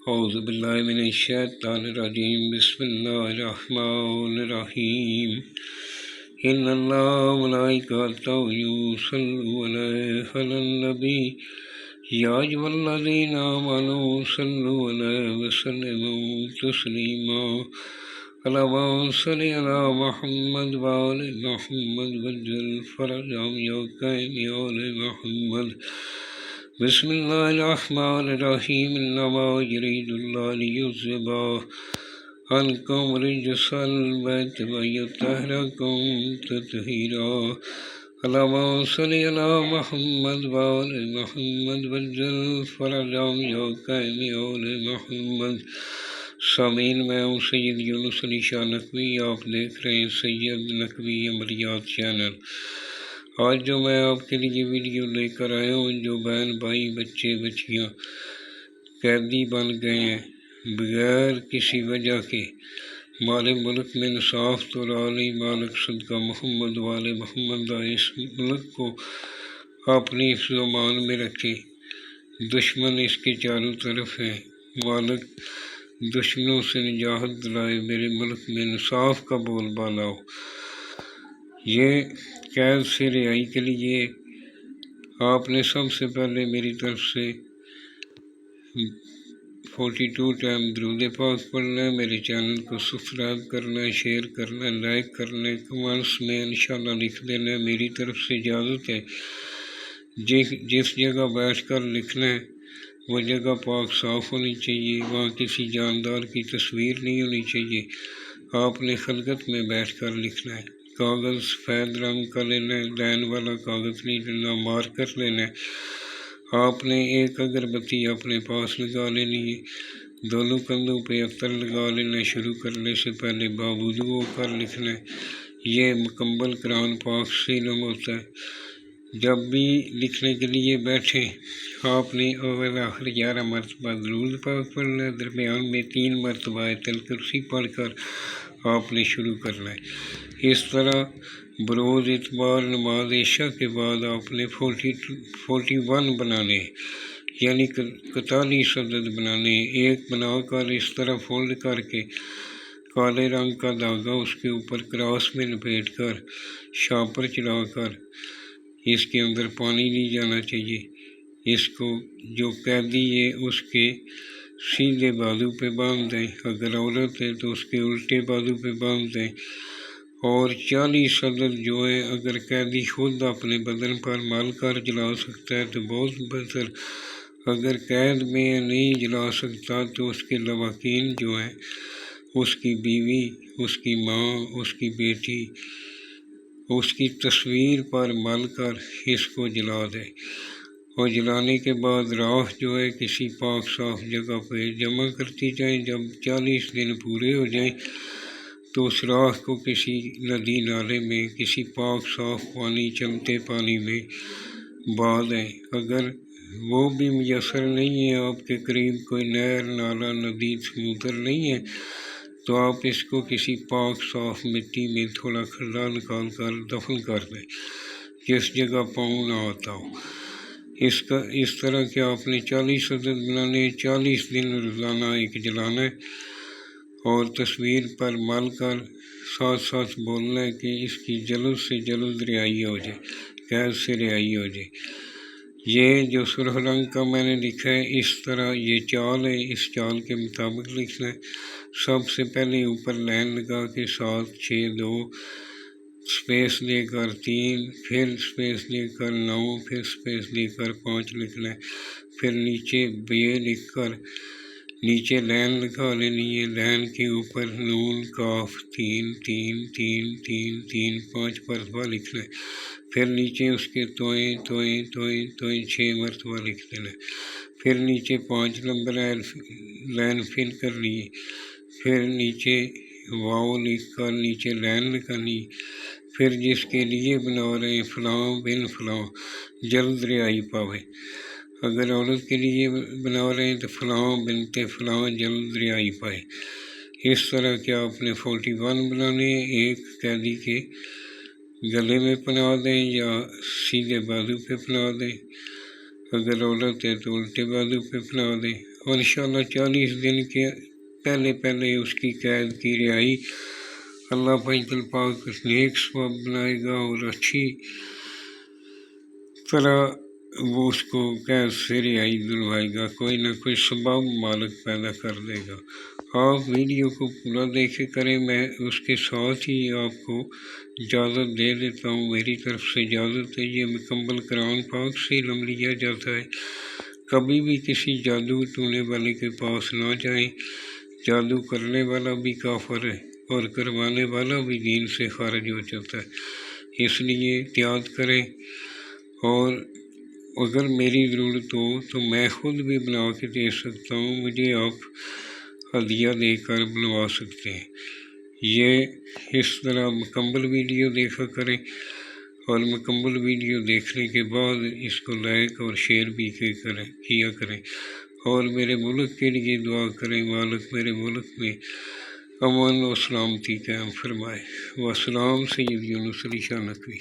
أعوذ بالله من الشيطان الرجيم بسم الله الرحمن الرحيم إن الله وملائكته يصلون على النبي يا أيها الذين آمنوا صلوا عليه وسلموا تسليما اللهم صل على محمد وآل محمد وجل فرجهم يا كريم يا آل محمد بسم الله الرحمن الرحيم إنما يريد الله ليذهب عنكم رجس البيت ويطهركم تطهيرا اللهم صل على محمد وآل محمد وجل فرجهم يا كريم يا آل محمد سامعین میں ہوں سید یونس علی شاہ نقوی، آپ دیکھ رہے ہیں سید نقوی عملیات چینل۔ آج جو میں آپ کے لیے ویڈیو لے کر آیا ہوں، جو بہن بھائی بچے بچیاں قیدی بن گئے ہیں بغیر کسی وجہ کے، ہمارے ملک میں انصاف تو عالی مالک صدقہ محمد والے محمد اس ملک کو اپنی حفظ و امان میں رکھے۔ دشمن اس کے چاروں طرف ہیں، مالک دشمنوں سے نجات دلائے، میرے ملک میں انصاف کا بول بالا ہو۔ یہ قید سے رہائی کے لیے آپ نے سب سے پہلے میری طرف سے 42 ٹائم درود پاک پڑھنا ہے، میرے چینل کو سبسکرائب کرنا ہے، شیئر کرنا ہے، لائک کرنا ہے، کمنٹس میں انشاءاللہ لکھ دینا ہے۔ میری طرف سے اجازت ہے، جس جگہ بیٹھ کر لکھنا ہے وہ جگہ پاک صاف ہونی چاہیے، وہاں کسی جاندار کی تصویر نہیں ہونی چاہیے۔ آپ نے خلقت میں بیٹھ کر لکھنا ہے۔ کاغذ سفید رنگ کا لینا ہے، لائن والا کاغذ نہیں لینا، مارکر لینا ہے۔ آپ نے ایک اگربتی اپنے پاس لگا لینی ہے، دونوں کندھوں پہ عطر لگا لینا ہے۔ شروع کرنے سے پہلے باوضو ہو کر لکھنا ہے، یہ مکمل قرآن پاک سے علم ہوتا ہے۔ جب بھی لکھنے کے لیے بیٹھیں آپ نے اول آخر 11 مرتبہ درود پاک پڑھنا ہے، درمیان میں 3 مرتبہ آیت الکرسی پڑھ کر آپ نے شروع کرنا ہے۔ اس طرح بروز اتوار نماز عشاء کے بعد آپ نے 41 بنانے ہیں، یعنی 41 عدد بنانے ہیں۔ ایک بنا کر اس طرح فولڈ کر کے کالے رنگ کا دھاگا اس کے اوپر کراس میں لپیٹ کر شاپر چلا کر اس کے اندر پانی نہیں جانا چاہیے۔ اس کو جو قیدی ہے اس کے سیدھے بازو پہ باندھ دیں، اگر عورت ہے تو اس کے الٹے بازو پہ باندھ دیں، اور 40 عدد جو ہے اگر قیدی خود اپنے بدن پر مل کر جلا سکتا ہے تو بہت بہتر، اگر قید میں نہیں جلا سکتا تو اس کے لواحقین جو ہیں، اس کی بیوی، اس کی ماں، اس کی بیٹی، اس کی تصویر پر مل کر اس کو جلا دے، اور جلانے کے بعد راکھ جو ہے کسی پاک صاف جگہ پہ جمع کرتی جائیں۔ جب 40 دن پورے ہو جائیں تو اس راکھ کو کسی ندی نالے میں، کسی پاک صاف پانی، چلتے پانی میں بہا دیں۔ اگر وہ بھی میسر نہیں ہے، آپ کے قریب کوئی نہر، نالا، ندی، سمندر نہیں ہے، تو آپ اس کو کسی پاک صاف مٹی میں تھوڑا کھڈا نکال کر دفن کر دیں، جس جگہ پاؤں نہ آتا ہو۔ اس طرح کہ آپ نے 40 عدد بنانے، 40 دن روزانہ ایک جلانا ہے، اور تصویر پر مل کر ساتھ ساتھ بولنا ہے کہ اس کی جلد سے جلد رہائی ہو جائے، قید سے رہائی ہو جائے۔ یہ جو سرخ رنگ کا میں نے لکھا ہے، اس طرح یہ چال ہے، اس چال کے مطابق لکھنا ہے۔ سب سے پہلے اوپر لائن لگا کے 7 6 2 سپیس دے کر 3، پھر سپیس دے کر 9، پھر سپیس دے کر 5 لکھنا ہے۔ پھر نیچے بے لکھ کر نیچے لائن لگا لینی ہے، لائن کے اوپر نون کاف 3 3 3 3 3 5 مرتبہ لکھنا ہے۔ پھر نیچے اس کے توئیں 6 مرتبہ لکھ دینا ہے۔ پھر نیچے 5 نمبر لائن فل کر لی، پھر نیچے واو لکھ کر نیچے لائن لگانی۔ پھر جس کے لیے بنا رہے ہیں فلاں بن فلاں جلد رہائی پاوے، اگر عورت کے لیے بنا رہے ہیں تو فلاں بنت فلاں جلد رہائی پائے۔ اس طرح کہ آپ نے 41 بنانے ہیں۔ ایک قیدی کے گلے میں پنا دیں یا سیدھے بازو پہ پنا دیں، اگر عورت ہے تو الٹے بازو پہ پنا دیں۔ اور انشاءاللہ 40 دن کے پہلے اس کی قید کی رہائی اللہ پاک نیک ثواب بنائے گا اور اچھی طرح وہ اس کو قید سے رہائی دلوائے گا، کوئی نہ کوئی سبب مالک پیدا کر دے گا۔ آپ ویڈیو کو پورا دیکھے کریں، میں اس کے ساتھ ہی آپ کو اجازت دے دیتا ہوں، میری طرف سے اجازت ہے۔ یہ مکمل قرآن پاک سے علم لیا جاتا ہے، کبھی بھی کسی جادو ٹونے والے کے پاس نہ جائیں، جادو کرنے والا بھی کافر ہے اور کروانے والا بھی دین سے خارج ہو جاتا ہے، اس لیے احتیاط کریں۔ اور اگر میری ضرورت ہو تو میں خود بھی بنا کے دے سکتا ہوں، مجھے آپ ہدیہ دے کر بنوا سکتے ہیں۔ یہ اس طرح مکمل ویڈیو دیکھا کریں، اور مکمل ویڈیو دیکھنے کے بعد اس کو لائک اور شیئر بھی کیا کریں، اور میرے ملک کے لیے دعا کریں، مالک میرے ملک میں امن و سلامتی قائم فرمائے۔ والسلام سید یونس علی شاہ نقوی۔